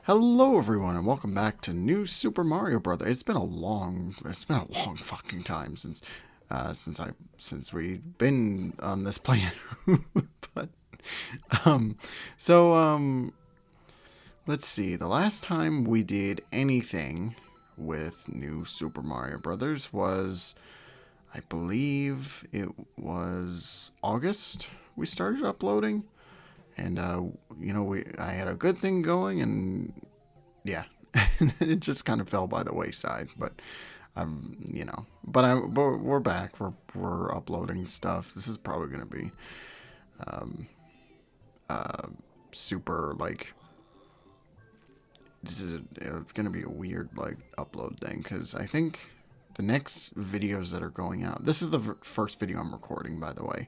Hello everyone and welcome back to New Super Mario Brothers. It's been a long fucking time since we've been on this playthrough. but um so let's see. The last time we did anything with New Super Mario Brothers was, I believe it was August we started uploading. And I had a good thing going, and yeah, and then it just kind of fell by the wayside. But but we're back. We're uploading stuff. This is probably gonna be super like it's gonna be a weird like upload thing because I think the next videos that are going out. This is the first video I'm recording, by the way,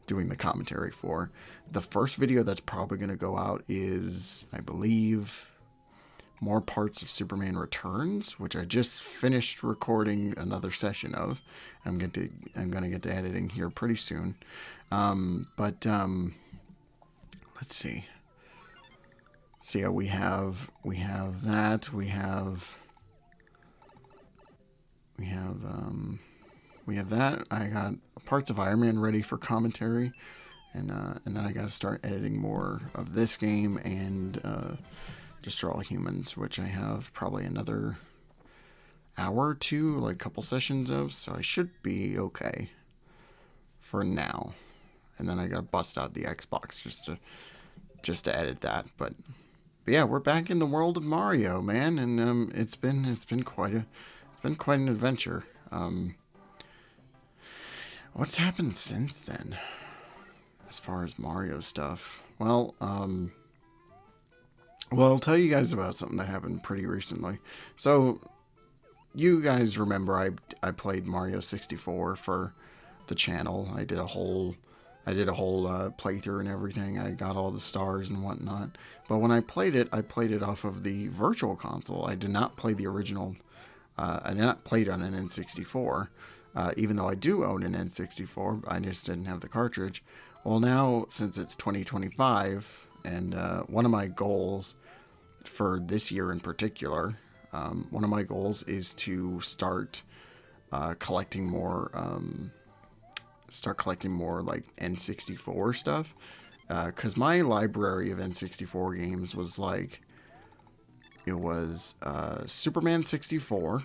doing the commentary for. The first video that's probably going to go out is, I believe, more parts of Superman Returns, which I just finished recording another session of. I'm going to get to editing here pretty soon. Let's see. So yeah, we have that. We have that. I got parts of Iron Man ready for commentary, and then I got to start editing more of this game and Destroy All Humans, which I have probably another hour or two, like a couple sessions of, so I should be okay for now. And then I got to bust out the Xbox just to edit that, but yeah, we're back in the world of Mario, man, and it's been quite an adventure. What's happened since then, as far as Mario stuff? Well, I'll tell you guys about something that happened pretty recently. So, you guys remember I played Mario 64 for the channel. I did a whole playthrough and everything. I got all the stars and whatnot. But when I played it off of the Virtual Console. I did not play the original. I did not play it on an N64. Even though I do own an N64, I just didn't have the cartridge. Well, now, since it's 2025, and one of my goals for this year in particular, one of my goals is to start collecting more like N64 stuff. Because my library of N64 games was like, it was Superman 64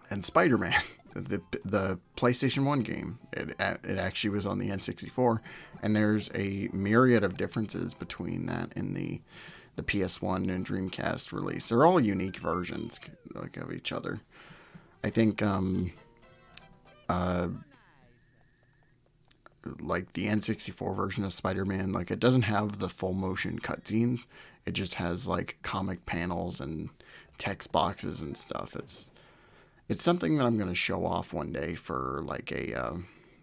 and Spider-Man. The PlayStation 1 game. It actually was on the N64, and there's a myriad of differences between that and the PS1 and Dreamcast release. They're all unique versions like of each other. I think like the N64 version of Spider-Man, like it doesn't have the full motion cutscenes. It just has like comic panels and text boxes and stuff. It's something that I'm going to show off one day for like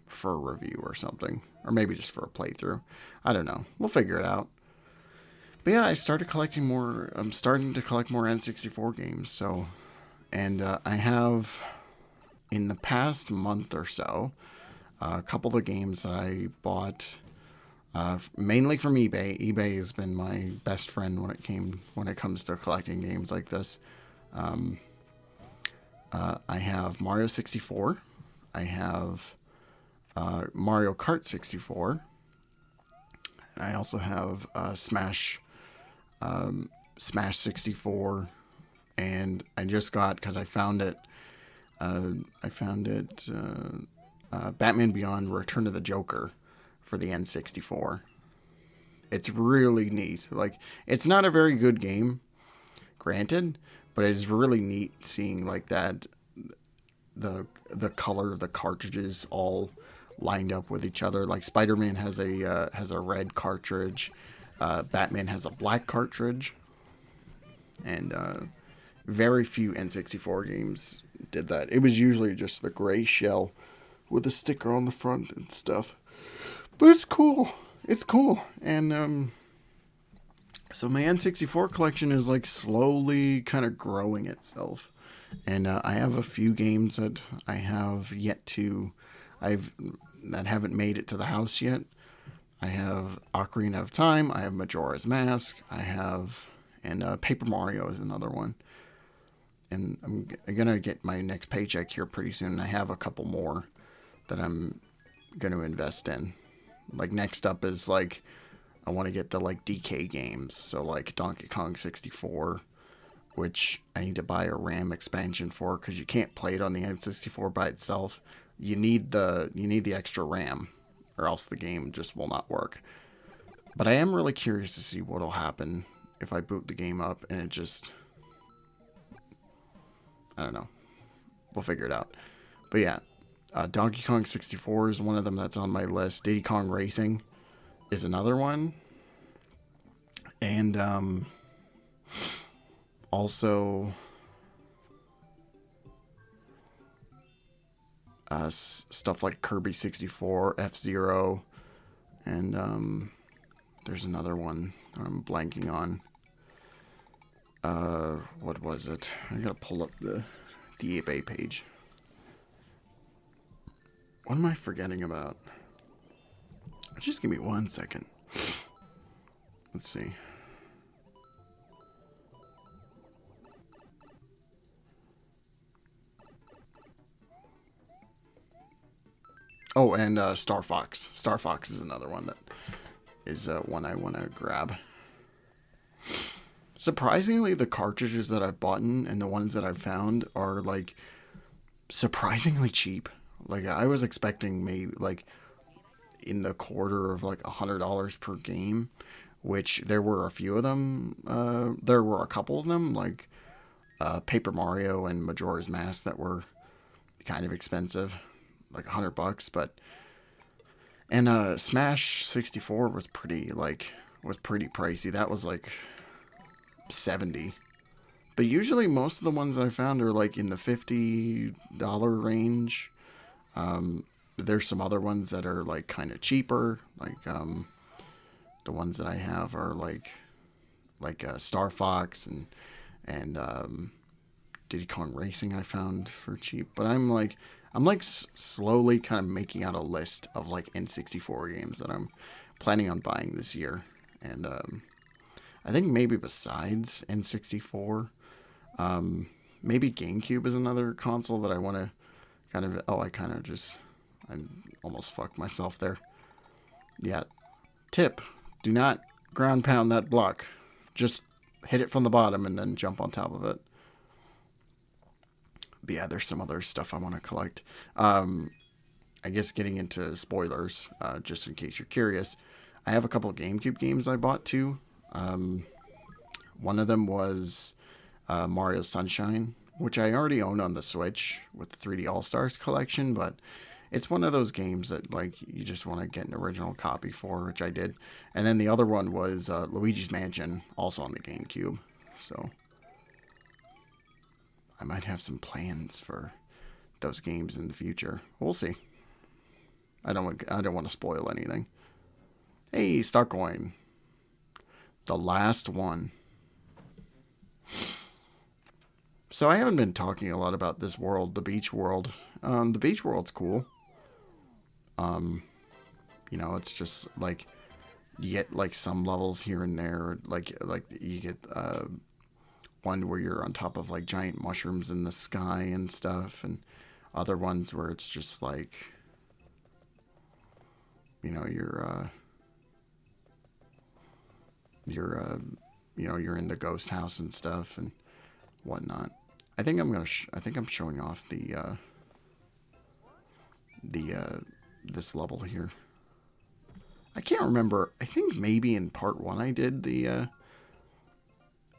for a review or something, or maybe just for a playthrough. I don't know. We'll figure it out. But yeah, I started collecting more. I'm starting to collect more N64 games. So, and I have in the past month or so a couple of games that I bought mainly from eBay. eBay has been my best friend when it comes to collecting games like this. I have Mario 64. I have Mario Kart 64. And I also have Smash 64. And I just got, because I found it, Batman Beyond Return of the Joker for the N64. It's really neat. Like, it's not a very good game, granted, but it's really neat seeing like that the color of the cartridges all lined up with each other. Like Spider-Man has a red cartridge, Batman has a black cartridge, and very few N64 games did that. It was usually just the gray shell with a sticker on the front and stuff. But it's cool. It's cool. And so my N64 collection is like slowly kind of growing itself. And I have a few games that I have yet to, that haven't made it to the house yet. I have Ocarina of Time. I have Majora's Mask. I have And Paper Mario is another one. And I'm gonna get my next paycheck here pretty soon. I have a couple more that I'm gonna invest in. Like next up is like I want to get the like DK games, so like Donkey Kong 64, which I need to buy a RAM expansion for because you can't play it on the N64 by itself. You need the extra RAM, or else the game just will not work. But I am really curious to see what'll happen if I boot the game up and it just, I don't know. We'll figure it out. But yeah, Donkey Kong 64 is one of them that's on my list. Diddy Kong Racing is another one. And also stuff like Kirby 64, F-Zero, and there's another one I'm blanking on. What was it? I gotta pull up the eBay page. What am I forgetting about? Just give me 1 second. Let's see. Oh, and Star Fox. Star Fox is another one that is one I want to grab. Surprisingly, the cartridges that I've bought and the ones that I've found are like surprisingly cheap. Like I was expecting maybe like in the quarter of like $100 per game, which there were a few of them. There were a couple of them like Paper Mario and Majora's Mask that were kind of expensive, like $100. But and Smash 64 was pretty pricey. That was like $70. But usually most of the ones I found are like in the $50 range. There's some other ones that are like kind of cheaper. Like the ones that I have are like Star Fox and Diddy Kong Racing I found for cheap. But I'm slowly kind of making out a list of like N64 games that I'm planning on buying this year. And I think maybe besides N64, maybe GameCube is another console that I want to kind of... Oh, I almost fucked myself there. Yeah. Tip. Do not ground pound that block. Just hit it from the bottom and then jump on top of it. But yeah, there's some other stuff I want to collect. I guess getting into spoilers, just in case you're curious, I have a couple of GameCube games I bought too. One of them was Mario Sunshine, which I already own on the Switch with the 3D All-Stars collection, but it's one of those games that like you just want to get an original copy for, which I did. And then the other one was Luigi's Mansion, also on the GameCube. So I might have some plans for those games in the future. We'll see. I don't want to spoil anything. Hey, Starcoin. The last one. So I haven't been talking a lot about this world, the beach world. The beach world's cool. You know, it's just like you get like some levels here and there. Like you get one where you're on top of like giant mushrooms in the sky and stuff, and other ones where it's just like, you know, you're in the ghost house and stuff and whatnot. I think I'm showing off this level here. I can't remember. I think maybe in part 1 I did the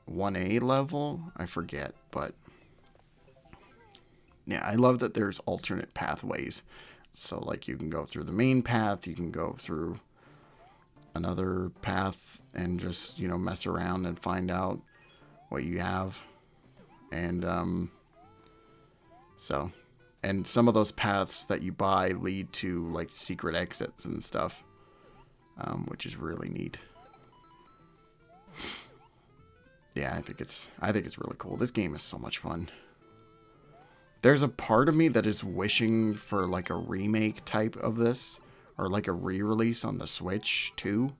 1A level. I forget, but yeah, I love that there's alternate pathways. So like you can go through the main path, you can go through another path and just, you know, mess around and find out what you have. And and some of those paths that you buy lead to like secret exits and stuff, which is really neat. Yeah, I think it's really cool. This game is so much fun. There's a part of me that is wishing for like a remake type of this, or like a re-release on the Switch too.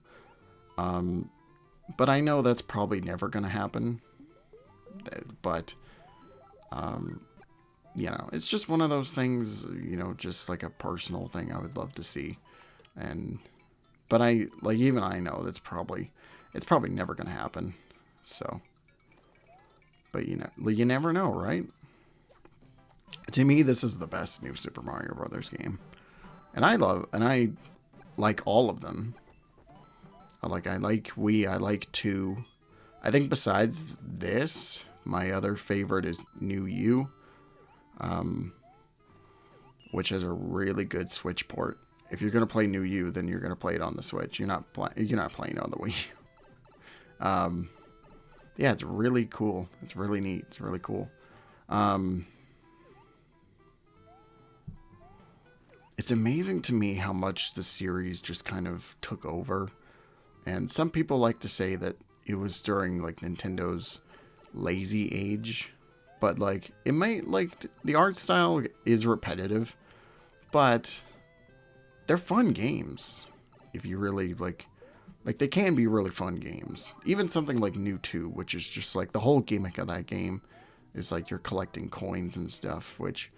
But I know that's probably never going to happen. But, you know, it's just one of those things, you know, just like a personal thing I would love to see. And, but even I know it's probably never going to happen. So, but you know, you never know, right? To me, this is the best new Super Mario Brothers game. And I like all of them. I like Wii, I like 2. I think besides this, my other favorite is New U, which is a really good Switch port. If you're gonna play New U, then you're gonna play it on the Switch. You're not playing on the Wii. Yeah, it's really cool. It's really neat. It's really cool. It's amazing to me how much the series just kind of took over. And some people like to say that it was during like Nintendo's lazy age. But like it might like the art style is repetitive, but they're fun games. If you really like they can be really fun games. Even something like New 2, which is just like the whole gimmick of that game is like you're collecting coins and stuff, which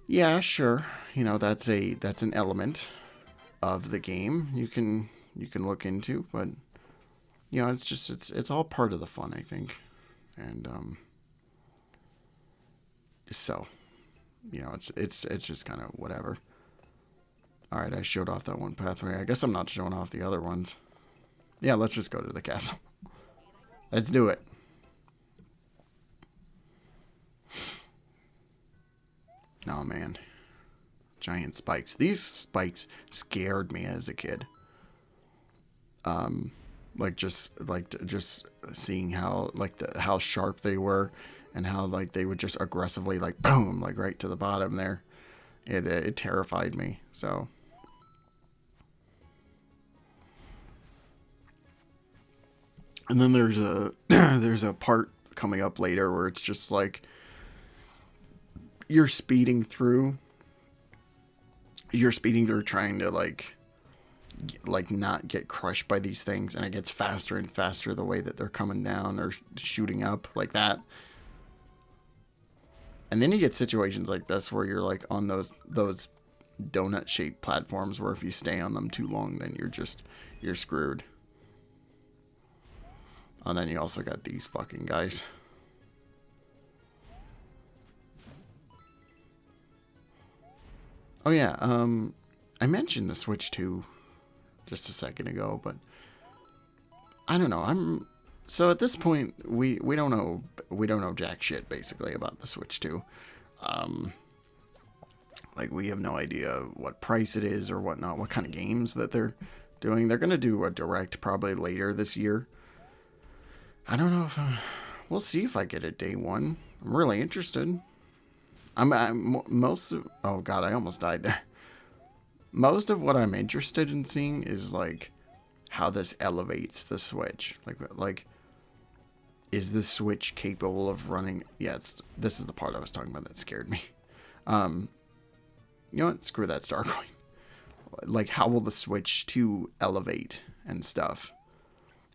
yeah, sure. You know, that's an element of the game you can look into, but you know, it's all part of the fun, I think. And so, you know, it's just kind of whatever. All right, I showed off that one pathway. I guess I'm not showing off the other ones. Yeah, let's just go to the castle. Let's do it. Oh, man. Giant spikes. These spikes scared me as a kid. Just seeing how how sharp they were, and how like they would just aggressively like boom like right to the bottom there. It terrified me. So. And then there's a there's a part coming up later where it's just like you're speeding through trying to like not get crushed by these things, and it gets faster and faster the way that they're coming down or shooting up like that. And then you get situations like this where you're like on those donut shaped platforms where if you stay on them too long, then you're screwed. And then you also got these fucking guys. Oh yeah, I mentioned the Switch 2 just a second ago, but I don't know. So at this point we don't know jack shit basically about the Switch 2. Like we have no idea what price it is or whatnot, what kind of games that they're doing. They're gonna do a direct probably later this year. I don't know if we'll see if I get it day one. I'm really interested. Oh god, I almost died there. Most of what I'm interested in seeing is like how this elevates the Switch. Like is the Switch capable of running? Yeah, this is the part I was talking about that scared me. You know what? Screw that star coin. Like, how will the Switch 2 elevate and stuff?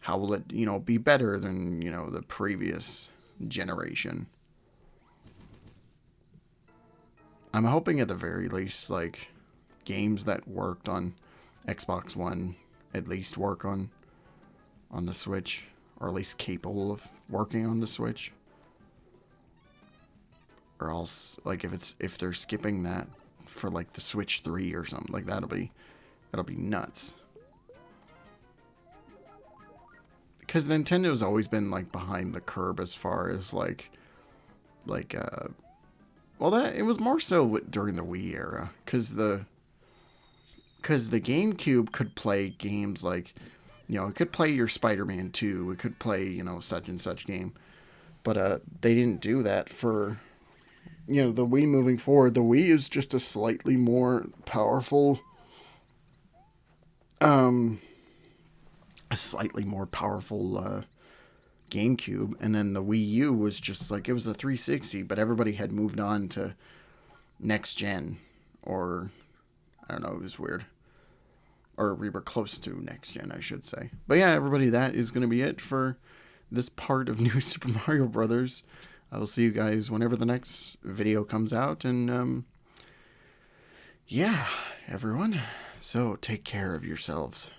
How will it, you know, be better than, you know, the previous generation? I'm hoping at the very least, like, games that worked on Xbox One at least work on the Switch, or at least capable of working on the Switch. Or else, like, if they're skipping that for like the Switch 3 or something, like that'll be nuts. Because Nintendo's always been like behind the curve as far as well, that it was more so during the Wii era, because the GameCube could play games like, you know, it could play your Spider-Man 2, it could play, you know, such and such game, but they didn't do that for, you know, the Wii moving forward. The Wii is just a slightly more powerful, GameCube, and then the Wii U was just like, it was a 360, but everybody had moved on to next gen, or I don't know, it was weird. Or we were close to next gen, I should say. But yeah, everybody, that is going to be it for this part of New Super Mario Brothers. I will see you guys whenever the next video comes out. And yeah, everyone. So take care of yourselves.